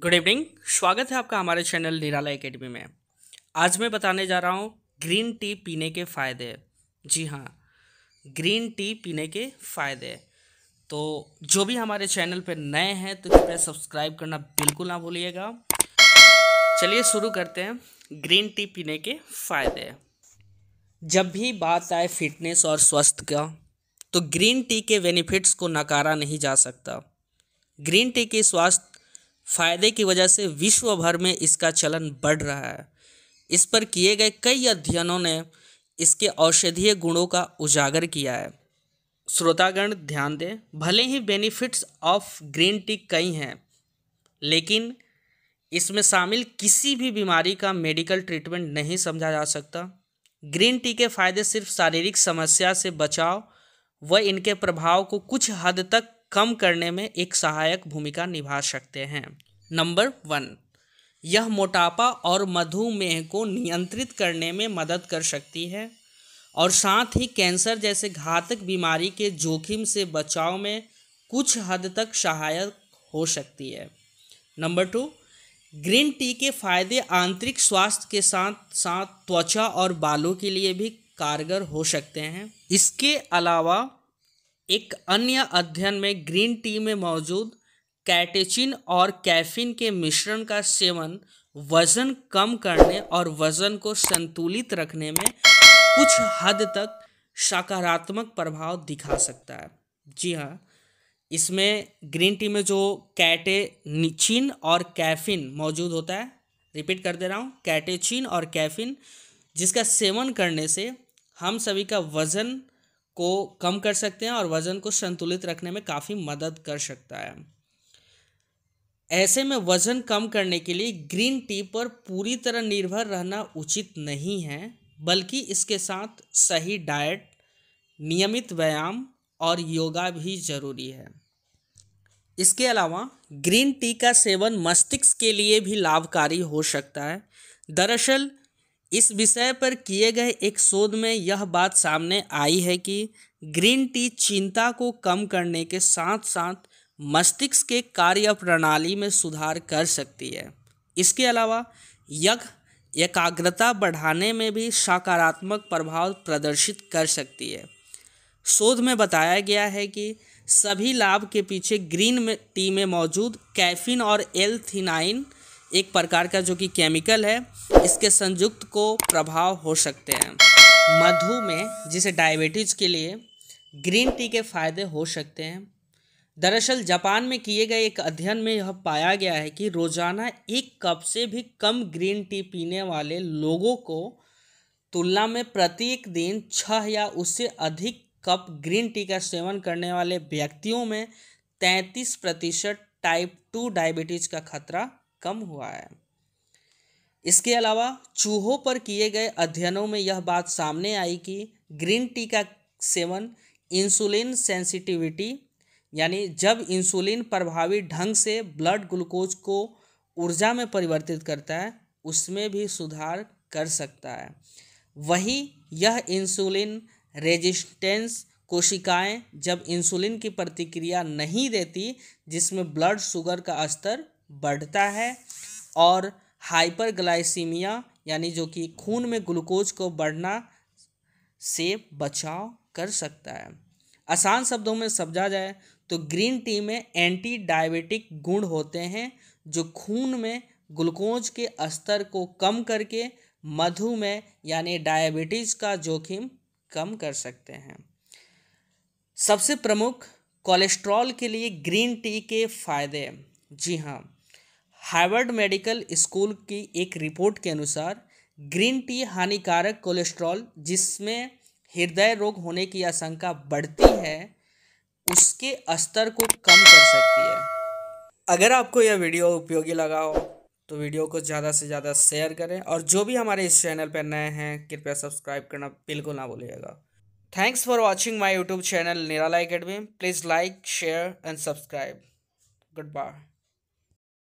Good evening. स्वागत है आपका हमारे चैनल निराला एकेडमी में। आज मैं बताने जा रहा हूँ ग्रीन टी पीने के फ़ायदे। जी हाँ, ग्रीन टी पीने के फ़ायदे। तो जो भी हमारे चैनल पर नए हैं तो कृपया सब्सक्राइब करना बिल्कुल ना भूलिएगा। चलिए शुरू करते हैं। ग्रीन टी पीने के फ़ायदे। जब भी बात आए फिटनेस और स्वास्थ्य का तो ग्रीन टी के बेनिफिट्स को नकारा नहीं जा सकता। ग्रीन टी के स्वास्थ्य फायदे की वजह से विश्व भर में इसका चलन बढ़ रहा है। इस पर किए गए कई अध्ययनों ने इसके औषधीय गुणों का उजागर किया है। श्रोतागण ध्यान दें, भले ही बेनिफिट्स ऑफ ग्रीन टी कई हैं, लेकिन इसमें शामिल किसी भी बीमारी का मेडिकल ट्रीटमेंट नहीं समझा जा सकता। ग्रीन टी के फायदे सिर्फ शारीरिक समस्या से बचाव व इनके प्रभाव को कुछ हद तक कम करने में एक सहायक भूमिका निभा सकते हैं। नंबर 1, यह मोटापा और मधुमेह को नियंत्रित करने में मदद कर सकती है और साथ ही कैंसर जैसे घातक बीमारी के जोखिम से बचाव में कुछ हद तक सहायक हो सकती है। नंबर 2, ग्रीन टी के फायदे आंतरिक स्वास्थ्य के साथ साथ त्वचा और बालों के लिए भी कारगर हो सकते हैं। इसके अलावा एक अन्य अध्ययन में ग्रीन टी में मौजूद कैटेचिन और कैफीन के मिश्रण का सेवन वज़न कम करने और वज़न को संतुलित रखने में कुछ हद तक सकारात्मक प्रभाव दिखा सकता है। जी हाँ, इसमें ग्रीन टी में जो कैटेचिन और कैफीन मौजूद होता है, रिपीट कर दे रहा हूँ, कैटेचिन और कैफीन, जिसका सेवन करने से हम सभी का वज़न को कम कर सकते हैं और वज़न को संतुलित रखने में काफ़ी मदद कर सकता है। ऐसे में वज़न कम करने के लिए ग्रीन टी पर पूरी तरह निर्भर रहना उचित नहीं है, बल्कि इसके साथ सही डाइट, नियमित व्यायाम और योगा भी ज़रूरी है। इसके अलावा ग्रीन टी का सेवन मस्तिष्क के लिए भी लाभकारी हो सकता है। दरअसल इस विषय पर किए गए एक शोध में यह बात सामने आई है कि ग्रीन टी चिंता को कम करने के साथ साथ मस्तिष्क के कार्य प्रणाली में सुधार कर सकती है। इसके अलावा यह एकाग्रता बढ़ाने में भी सकारात्मक प्रभाव प्रदर्शित कर सकती है। शोध में बताया गया है कि सभी लाभ के पीछे ग्रीन टी में मौजूद कैफीन और एल-थीनाइन, एक प्रकार का जो कि केमिकल है, इसके संयुक्त को प्रभाव हो सकते हैं। मधुमेह जिसे डायबिटीज़ के लिए ग्रीन टी के फायदे हो सकते हैं। दरअसल जापान में किए गए एक अध्ययन में यह पाया गया है कि रोजाना 1 कप से भी कम ग्रीन टी पीने वाले लोगों को तुलना में प्रत्येक दिन 6 या उससे अधिक कप ग्रीन टी का सेवन करने वाले व्यक्तियों में 33% टाइप 2 डायबिटीज़ का खतरा कम हुआ है। इसके अलावा चूहों पर किए गए अध्ययनों में यह बात सामने आई कि ग्रीन टी का सेवन इंसुलिन सेंसिटिविटी, यानी जब इंसुलिन प्रभावी ढंग से ब्लड ग्लूकोज को ऊर्जा में परिवर्तित करता है, उसमें भी सुधार कर सकता है। वहीं यह इंसुलिन रेजिस्टेंस कोशिकाएं जब इंसुलिन की प्रतिक्रिया नहीं देती, जिसमें ब्लड शुगर का स्तर बढ़ता है और हाइपरग्लाइसीमिया, यानी जो कि खून में ग्लूकोज को बढ़ना से बचाव कर सकता है। आसान शब्दों में समझा जाए तो ग्रीन टी में एंटी डायबिटिक गुण होते हैं जो खून में ग्लूकोज के स्तर को कम करके मधुमेह यानी डायबिटीज़ का जोखिम कम कर सकते हैं। सबसे प्रमुख कोलेस्ट्रॉल के लिए ग्रीन टी के फायदे। जी हाँ, हार्वर्ड मेडिकल स्कूल की एक रिपोर्ट के अनुसार ग्रीन टी हानिकारक कोलेस्ट्रॉल, जिसमें हृदय रोग होने की आशंका बढ़ती है, उसके स्तर को कम कर सकती है। अगर आपको यह वीडियो उपयोगी लगा हो तो वीडियो को ज़्यादा से ज़्यादा शेयर करें और जो भी हमारे इस चैनल पर नए हैं कृपया सब्सक्राइब करना बिल्कुल ना भूलिएगा। Thanks for watching my YouTube channel Nirala academy. Please like, share and subscribe. Good bye.